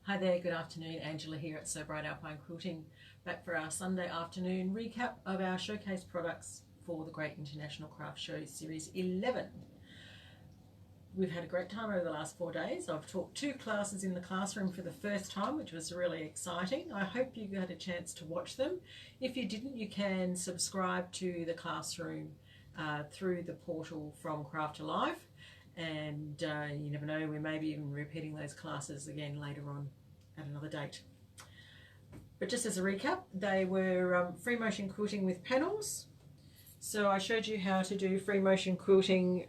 Hi there, good afternoon. Angela here at Sew Bright Alpine Quilting, back for our Sunday afternoon recap of our showcase products for the Great International Craft Show Series 11. We've had a great time over the last 4 days. I've taught 2 classes in the classroom for the first time, which was really exciting. I hope you had a chance to watch them. If you didn't, you can subscribe to the classroom through the portal from Craft to Life. And you never know, we may be even repeating those classes again later on at another date. But just as a recap, they were free motion quilting with panels. So I showed you how to do free motion quilting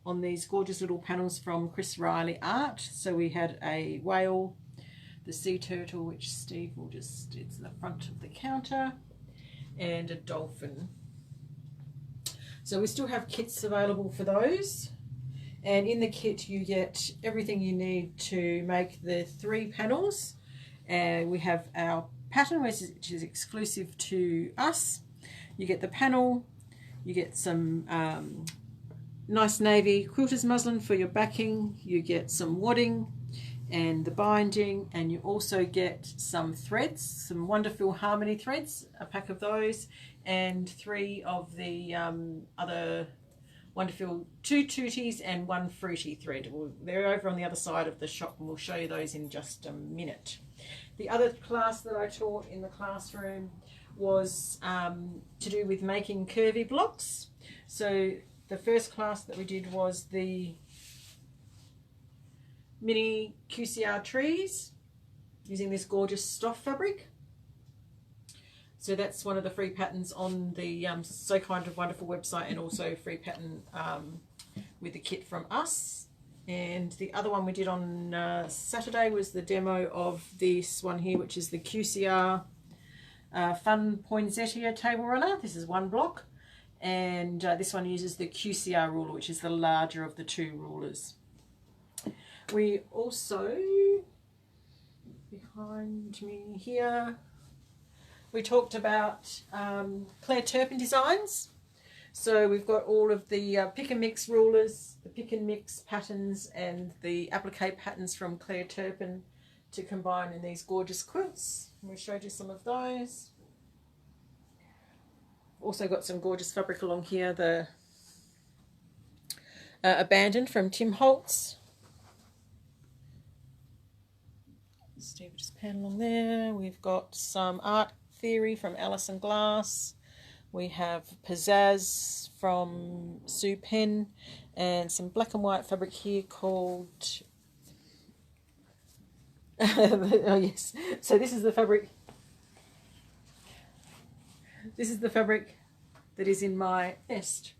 on these gorgeous little panels from Chris Riley Art. So we had a whale, the sea turtle, which Steve will just, it's the front of the counter, and a dolphin. So we still have kits available for those. And in the kit you get everything you need to make the 3 panels. And we have our pattern, which is exclusive to us. You get the panel, you get some nice navy quilter's muslin for your backing, you get some wadding and the binding, and you also get some threads, some wonderful harmony threads, a pack of those, and 3 of the other wonderful 2 tooties and 1 fruity thread. They're over on the other side of the shop and we'll show you those in just a minute. The other class that I taught in the classroom was to do with making curvy blocks. So the first class that we did was the mini QCR trees using this gorgeous stuff fabric. So that's one of the free patterns on the So Kind of Wonderful website, and also free pattern with the kit from us. And the other one we did on Saturday was the demo of this one here, which is the QCR Fun Poinsettia Table Runner. This is 1 block, and this one uses the QCR ruler, which is the larger of the 2 rulers. We also, behind me here, we talked about Claire Turpin designs. So we've got all of the pick and mix rulers, the pick and mix patterns, and the applique patterns from Claire Turpin to combine in these gorgeous quilts. And we showed you some of those. Also got some gorgeous fabric along here, the Abandoned from Tim Holtz. Steve will just pan along there. We've got some Art Theory from Alison Glass. We have Pizzazz from Sue Penn, and some black and white fabric here called oh yes, so this is the fabric that is in my nest.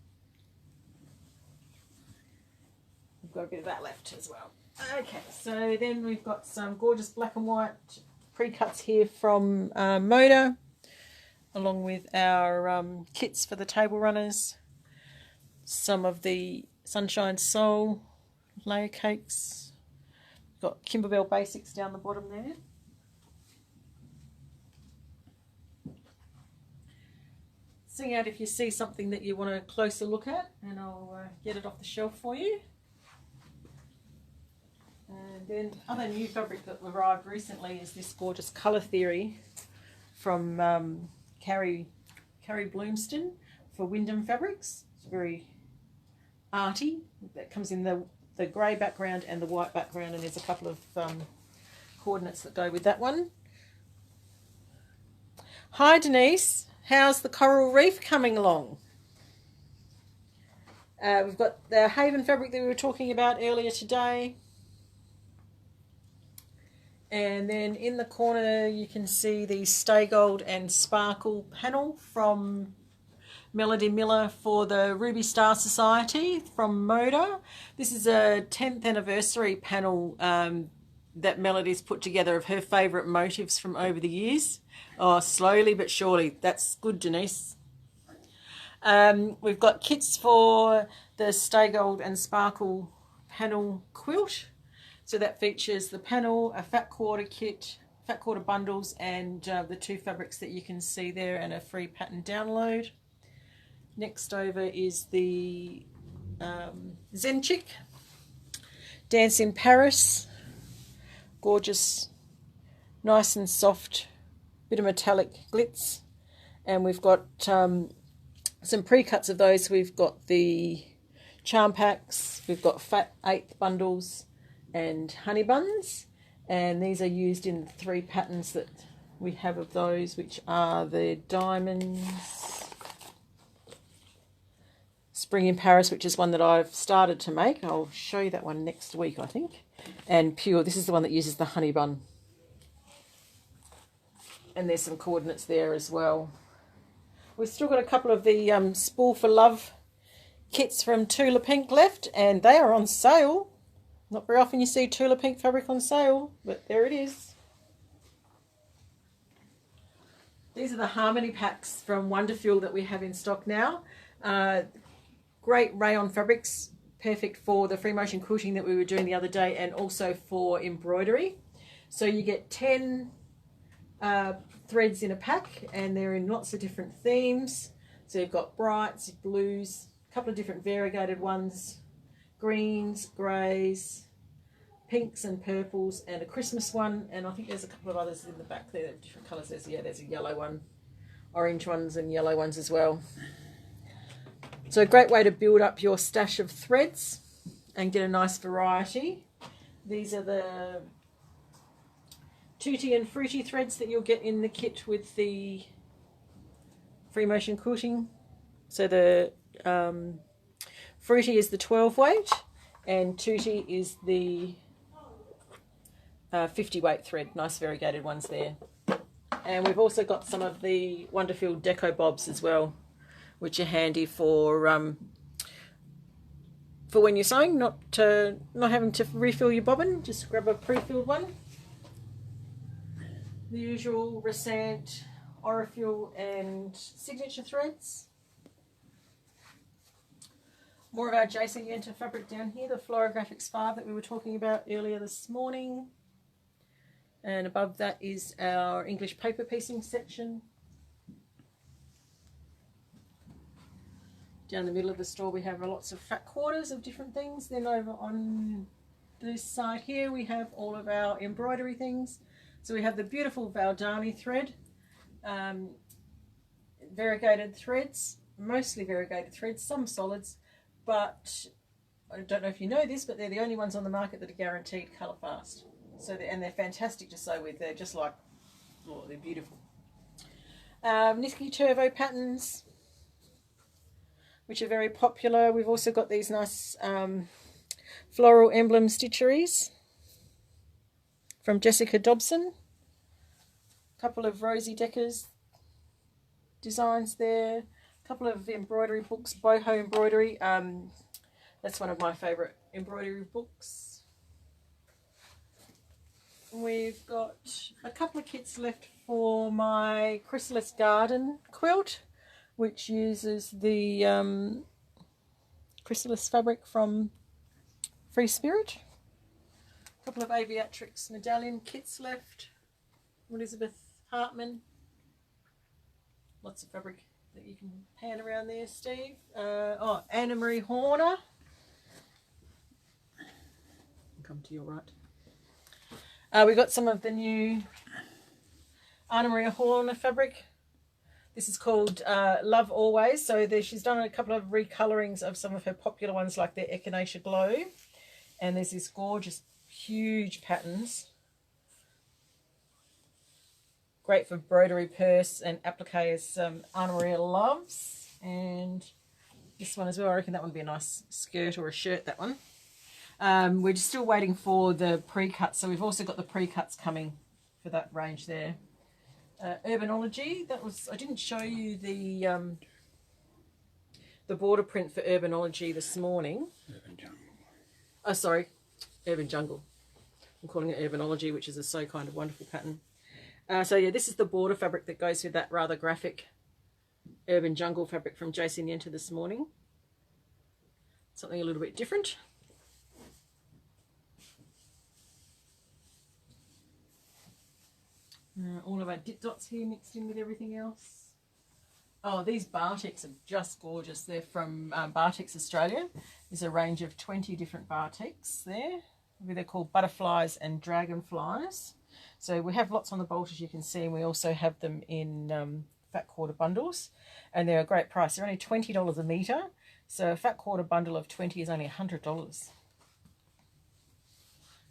I've got a bit of that left as well. Okay, so then we've got some gorgeous black and white pre-cuts here from Moda, along with our kits for the table runners, some of the Sunshine Soul layer cakes. We've got Kimberbell Basics down the bottom there. Sing out if you see something that you want a closer look at, and I'll get it off the shelf for you. And then other new fabric that arrived recently is this gorgeous Colour Theory from Carrie Bloomston for Wyndham Fabrics. It's very arty. That comes in the grey background and the white background, and there's a couple of coordinates that go with that one. Hi Denise, how's the coral reef coming along? We've got the Haven fabric that we were talking about earlier today. And then in the corner you can see the Stay Gold and Sparkle panel from Melody Miller for the Ruby Star Society from Moda. This is a 10th anniversary panel that Melody's put together of her favourite motifs from over the years. Oh, slowly but surely. That's good, Denise. We've got kits for the Stay Gold and Sparkle panel quilt. So that features the panel, a fat quarter kit, fat quarter bundles, and the 2 fabrics that you can see there, and a free pattern download. Next over is the Zen Check, Dance in Paris, gorgeous nice and soft, bit of metallic glitz. And we've got some pre-cuts of those. We've got the charm packs, we've got fat 8th bundles and honey buns, and these are used in the 3 patterns that we have of those, which are the diamonds, Spring in Paris, which is one that I've started to make. I'll show you that one next week, I think. And Pure, this is the one that uses the honey bun. And there's some coordinates there as well. We've still got a couple of the Spool for Love kits from Tula Pink left, and they are on sale. Not very often you see Tula Pink fabric on sale, but there it is. These are the Harmony packs from Wonderful that we have in stock now. Great rayon fabrics, perfect for the free motion quilting that we were doing the other day, and also for embroidery. So you get 10 threads in a pack, and they're in lots of different themes. So you've got brights, blues, a couple of different variegated ones, greens, greys, pinks and purples, and a Christmas one, and I think there's a couple of others in the back there, different colours. There's a yellow one, orange ones and yellow ones as well. So a great way to build up your stash of threads and get a nice variety. These are the tutti and fruity threads that you'll get in the kit with the free motion quilting. So the fruity is the 12 weight and tutti is the 50 weight thread. Nice variegated ones there. And we've also got some of the Wonderful Deco Bobs as well, which are handy for when you're sewing, not having to refill your bobbin. Just grab a pre-filled one. The usual Resant, Orifil and signature threads. More of our GICS11 fabric down here, the Florographics 5 that we were talking about earlier this morning. And above that is our English paper piecing section. Down the middle of the store we have lots of fat quarters of different things. Then over on this side here we have all of our embroidery things. So we have the beautiful Valdani thread, variegated threads, mostly variegated threads, some solids, but I don't know if you know this, but they're the only ones on the market that are guaranteed colour fast. So they're fantastic to sew with. They're just like, oh, they're beautiful. Nisky Turvo patterns, which are very popular. We've also got these nice floral emblem stitcheries from Jessica Dobson. A couple of Rosie Decker's designs there. A couple of embroidery books, boho embroidery. That's one of my favourite embroidery books. We've got a couple of kits left for my Chrysalis Garden quilt, which uses the Chrysalis fabric from Free Spirit. A couple of Aviatrix medallion kits left. Elizabeth Hartman. Lots of fabric that you can pan around there, Steve. Oh, Anna Marie Horner. Come to your right. We got some of the new Anna Marie Horner fabric. This is called Love Always. So she's done a couple of recolorings of some of her popular ones, like their Echinacea Glow. And there's this gorgeous, huge patterns. Great for embroidery, purse, and applique, as Anna Maria loves. And this one as well, I reckon that would be a nice skirt or a shirt, that one. We're just still waiting for the pre-cuts, so we've also got the pre-cuts coming for that range there. Urbanology, that was, I didn't show you the border print for Urbanology this morning. Urban Jungle. Oh, sorry, Urban Jungle. I'm calling it Urbanology, which is a so kind of wonderful pattern. So yeah, this is the border fabric that goes with that rather graphic Urban Jungle fabric from GICS11 this morning. Something a little bit different. All of our dip dots here mixed in with everything else. Oh, these batiks are just gorgeous. They're from Batiks Australia. There's a range of 20 different batiks there. They're called butterflies and dragonflies. So we have lots on the bolt, as you can see, and we also have them in fat quarter bundles, and they're a great price. They're only $20 a metre, so a fat quarter bundle of 20 is only $100.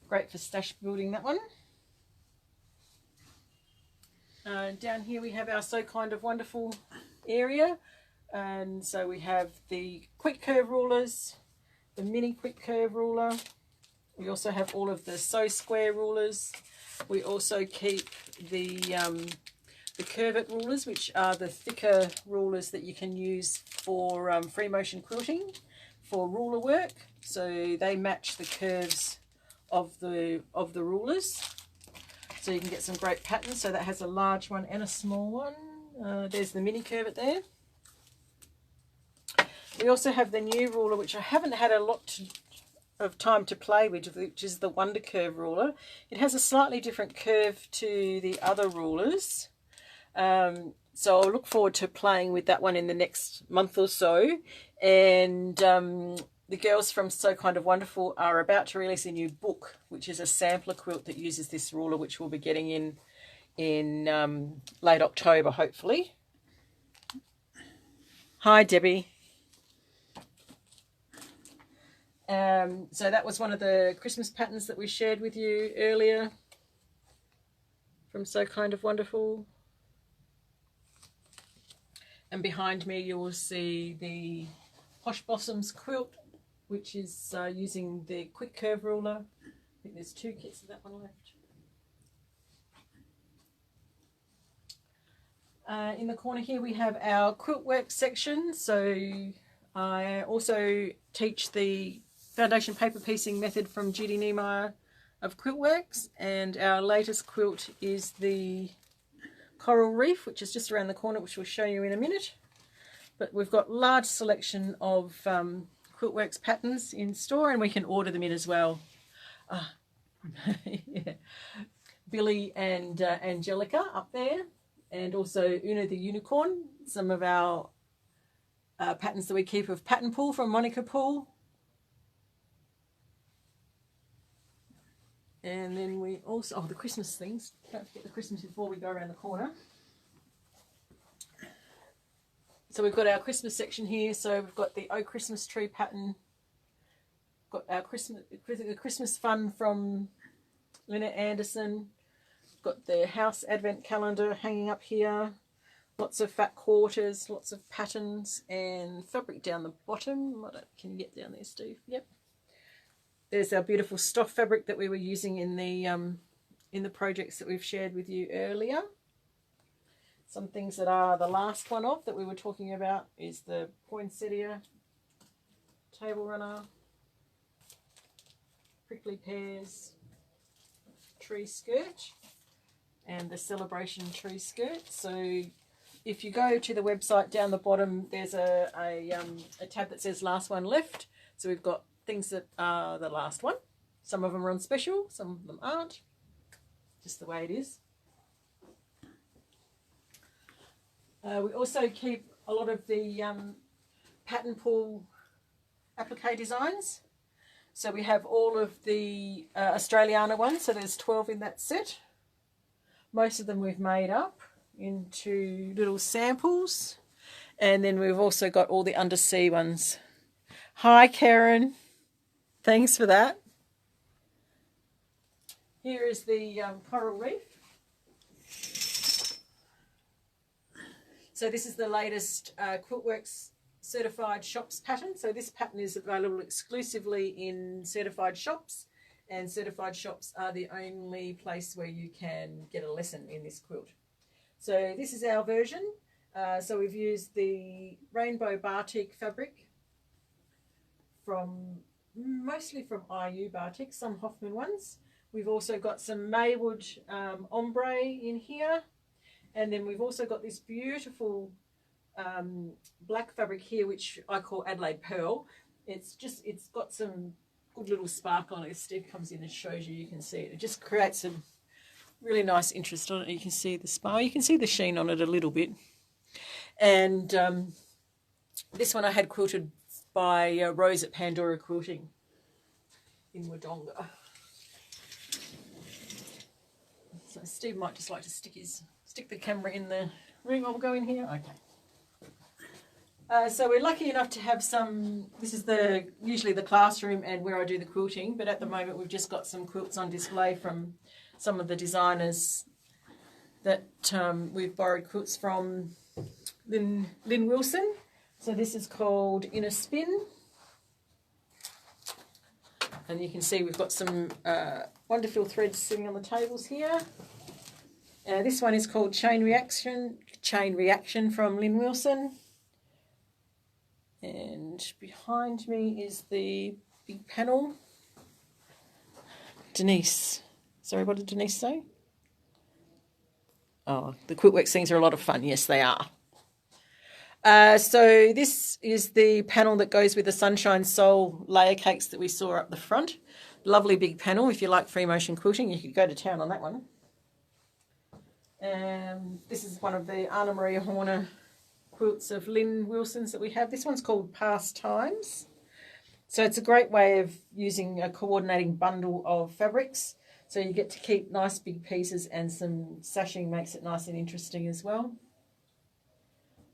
Great for stash building, that one. Down here we have our So Kind of Wonderful area, and so we have the quick curve rulers, the mini quick curve ruler. We also have all of the Sew Square rulers. We also keep the curvet rulers, which are the thicker rulers that you can use for free motion quilting, for ruler work. So they match the curves of the rulers. So you can get some great patterns. So that has a large one and a small one. There's the mini curvet there. We also have the new ruler, which I haven't had a lot of time to play with, which is the Wonder Curve ruler. It has a slightly different curve to the other rulers. So I'll look forward to playing with that one in the next month or so. And the girls from So Kind of Wonderful are about to release a new book, which is a sampler quilt that uses this ruler, which we'll be getting in late October, hopefully. Hi, Debbie. So that was one of the Christmas patterns that we shared with you earlier from So Kind of Wonderful. And behind me you will see the Posh Blossoms quilt, which is using the quick curve ruler. I think there's 2 kits of that one left. In the corner here we have our Quiltworks section. So I also teach the foundation paper piecing method from Judy Niemeyer of Quiltworks, and our latest quilt is the Coral Reef, which is just around the corner, which we'll show you in a minute. But we've got large selection of Quiltworks patterns in store, and we can order them in as well. Yeah. Billy and Angelica up there, and also Una the Unicorn, some of our patterns that we keep of Pattern Pool from Monica Pool. And then we also, the Christmas things. Don't forget the Christmas before we go around the corner. So we've got our Christmas section here. So we've got the Oh Christmas Tree pattern. Got our Christmas Fun from Lynette Anderson. Got the House Advent Calendar hanging up here. Lots of fat quarters, lots of patterns, and fabric down the bottom. Can you get down there, Steve? Yep. There's our beautiful Stoff fabric that we were using in the projects that we've shared with you earlier. Some things that are the last one off that we were talking about is the Poinsettia Table Runner, Prickly Pears Tree Skirt, and the Celebration Tree Skirt. So if you go to the website, down the bottom there's a tab that says last one left. So we've got things that are the last one. Some of them are on special, some of them aren't. Just the way it is. We also keep a lot of the Pattern Pool applique designs. So we have all of the Australiana ones, so there's 12 in that set. Most of them we've made up into little samples. And then we've also got all the undersea ones. Hi, Karen. Thanks for that. Here is the Coral Reef. So this is the latest Quiltworks certified shops pattern. So this pattern is available exclusively in certified shops, and certified shops are the only place where you can get a lesson in this quilt. So this is our version. So we've used the rainbow batik fabric mostly from IU batik, some Hoffman ones. We've also got some Maywood ombre in here, and then we've also got this beautiful black fabric here, which I call Adelaide Pearl. It's got some good little sparkle on it. If Steve comes in and shows you, you can see it. It just creates some really nice interest on it. You can see the sparkle. You can see the sheen on it a little bit. And this one I had quilted by Rose at Pandora Quilting in Wodonga. Steve might just like to stick the camera in the room while we go in here. Okay. So we're lucky enough to have some, this is usually the classroom and where I do the quilting, but at the moment we've just got some quilts on display from some of the designers that we've borrowed quilts from Lynn Wilson. So this is called In a Spin. And you can see we've got some wonderful threads sitting on the tables here. This one is called Chain Reaction from Lynn Wilson. And behind me is the big panel. Denise. Sorry, what did Denise say? Oh, the Quiltworks things are a lot of fun. Yes, they are. So this is the panel that goes with the Sunshine Soul layer cakes that we saw up the front. Lovely big panel. If you like free motion quilting, you could go to town on that one. This is one of the Anna Maria Horner quilts of Lynn Wilson's that we have. This one's called Pastimes. So it's a great way of using a coordinating bundle of fabrics. So you get to keep nice big pieces, and some sashing makes it nice and interesting as well.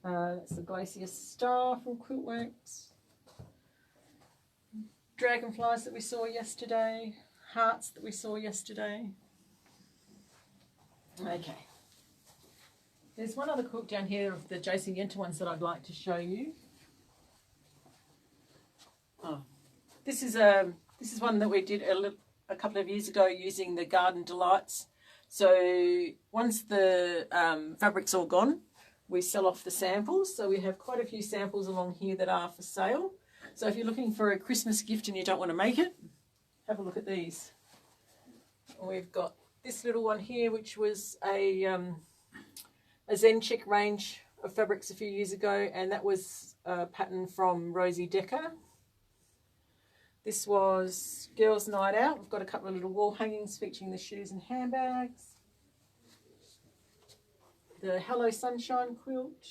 That's the Glacier Star from Quiltworks. Dragonflies that we saw yesterday. Hearts that we saw yesterday. Okay. There's one other quilt down here of the GICS11 ones that I'd like to show you. Oh, this is one that we did a couple of years ago using the Garden Delights. So once the fabric's all gone, we sell off the samples. So we have quite a few samples along here that are for sale. So if you're looking for a Christmas gift and you don't want to make it, have a look at these. We've got this little one here, which was a Zen Check range of fabrics a few years ago, and that was a pattern from Rosie Decker. This was Girls' Night Out. We've got a couple of little wall hangings featuring the shoes and handbags. The Hello Sunshine quilt.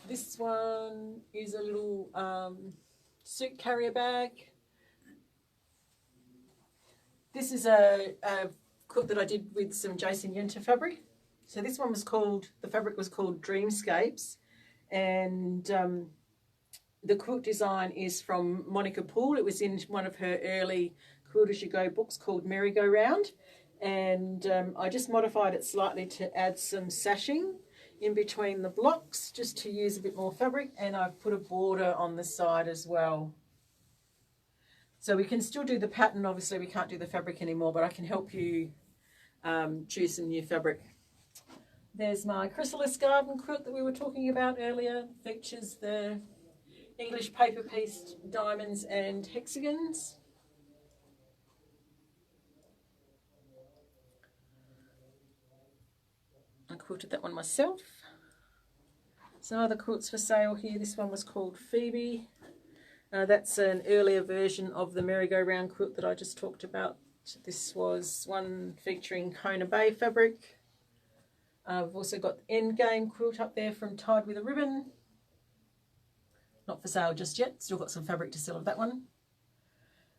This one is a little suit carrier bag. This is a quilt that I did with some GICS11 fabric. So this one was called, the fabric was called Dreamscapes, and the quilt design is from Monica Poole. It was in one of her early Quilt As You Go books called Merry Go Round, and I just modified it slightly to add some sashing in between the blocks just to use a bit more fabric, and I've put a border on the side as well. So we can still do the pattern. Obviously we can't do the fabric anymore, but I can help you choose some new fabric. There's my Chrysalis Garden quilt that we were talking about earlier. Features the English paper piece diamonds and hexagons. I quilted that one myself. Some other quilts for sale here. This one was called Phoebe. That's an earlier version of the merry-go-round quilt that I just talked about. This was one featuring Kona Bay fabric. I've also got the Endgame quilt up there from Tied With a Ribbon. Not for sale just yet, still got some fabric to sell of that one.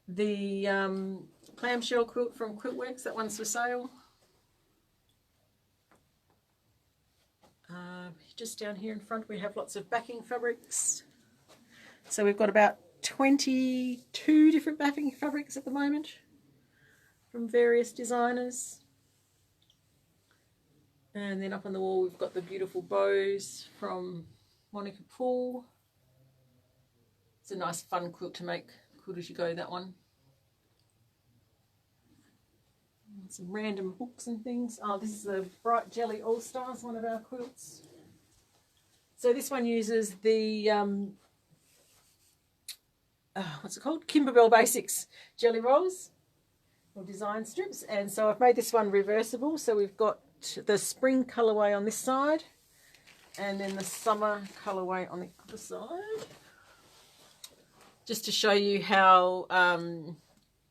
The clamshell quilt from Quiltworks, that one's for sale. Just down here in front we have lots of backing fabrics. So we've got about 22 different backing fabrics at the moment from various designers. And then up on the wall we've got the beautiful bows from Monica Poole. It's a nice fun quilt to make, Quilt As You Go, that one. And some random hooks and things. Oh, this is the Bright Jelly All Stars, one of our quilts. So this one uses the what's it called? Kimberbell Basics jelly rolls or design strips, and so I've made this one reversible. So we've got the spring colourway on this side, and then the summer colourway on the other side, just to show you how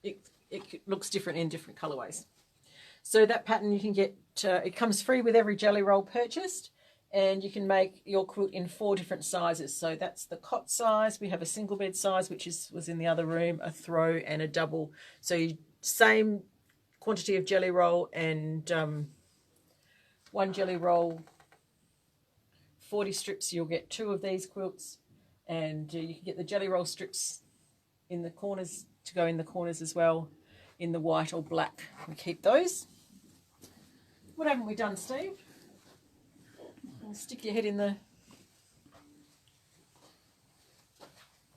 it looks different in different colourways. So that pattern you can get, it comes free with every jelly roll purchased, and you can make your quilt in 4 different sizes. So that's the cot size. We have a single bed size, which was in the other room, a throw and a double. So you, same quantity of jelly roll, and 1 jelly roll, 40 strips. You'll get 2 of these quilts, and you can get the jelly roll strips in the corners to go in the corners as well, in the white or black. We keep those. What haven't we done, Steve? Stick your head in the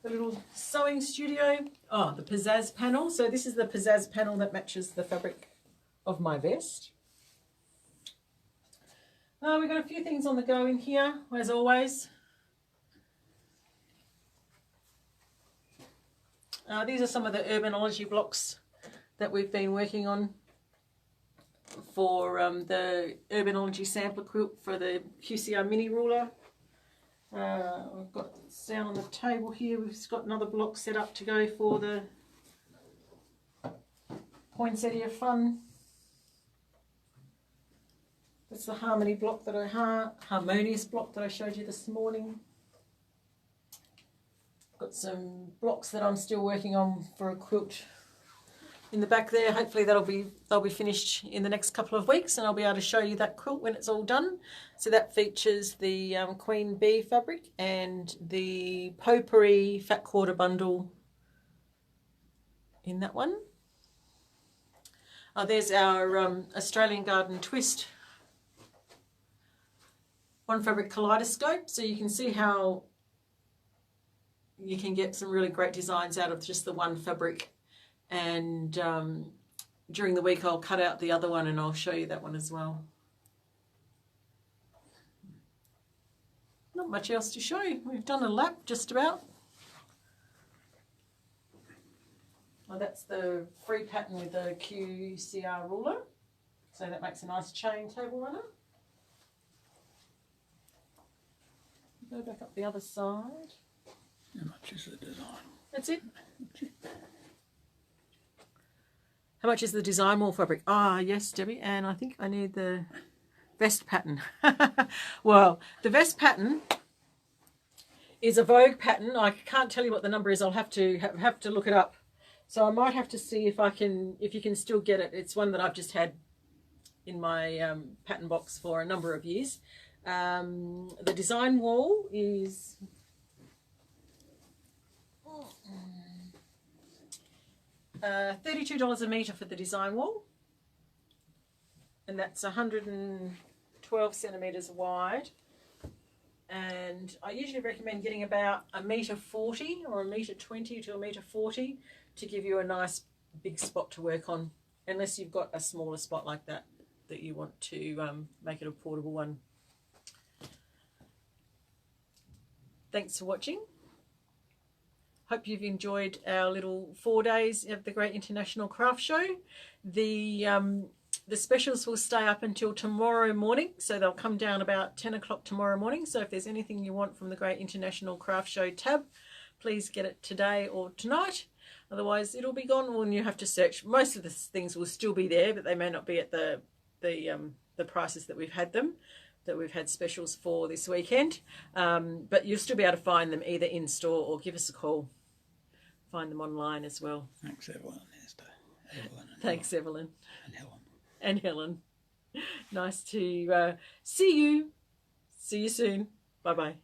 little sewing studio. Oh, the pizzazz panel. So this is the pizzazz panel that matches the fabric of my vest. We've got a few things on the go in here, as always. These are some of the Urbanology blocks that we've been working on for the Urbanology sampler quilt for the QCR mini ruler. We've got down on the table here, we've got another block set up to go for the Poinsettia Fun. That's the Harmony block that Harmonious block that I showed you this morning. Got some blocks that I'm still working on for a quilt in the back there. Hopefully they'll be finished in the next couple of weeks, and I'll be able to show you that quilt when it's all done. So that features the Queen Bee fabric and the Potpourri fat quarter bundle in that one. There's our Australian Garden twist one fabric kaleidoscope, so you can see how you can get some really great designs out of just the one fabric. And during the week I'll cut out the other one and I'll show you that one as well. Not much else to show. We've done a lap just about. Well, that's the free pattern with the QCR ruler. So that makes a nice chain table runner. Go back up the other side. How much is the design? That's it. How much is the design wall fabric? Ah, yes, Debbie, and I think I need the vest pattern. Well, the vest pattern is a Vogue pattern. I can't tell you what the number is. I'll have to look it up. So I might have to see if you can still get it. It's one that I've just had in my pattern box for a number of years. The design wall is $32 a metre for the design wall, and that's 112 centimetres wide, and I usually recommend getting about 1.40 m or 1.20 m to 1.40 m to give you a nice big spot to work on, unless you've got a smaller spot like that you want to make it a portable one. Thanks for watching. Hope you've enjoyed our little 4 days of the Great International Craft Show. The specials will stay up until tomorrow morning, so they'll come down about 10 o'clock tomorrow morning. So if there's anything you want from the Great International Craft Show tab, please get it today or tonight. Otherwise it'll be gone and you have to search. Most of the things will still be there, but they may not be at the prices that we've had specials for this weekend, but you'll still be able to find them either in store or give us a call. Find them online as well. Thanks, Evelyn. Thanks, Evelyn. And Helen. And Helen. Nice to see you. See you soon. Bye-bye.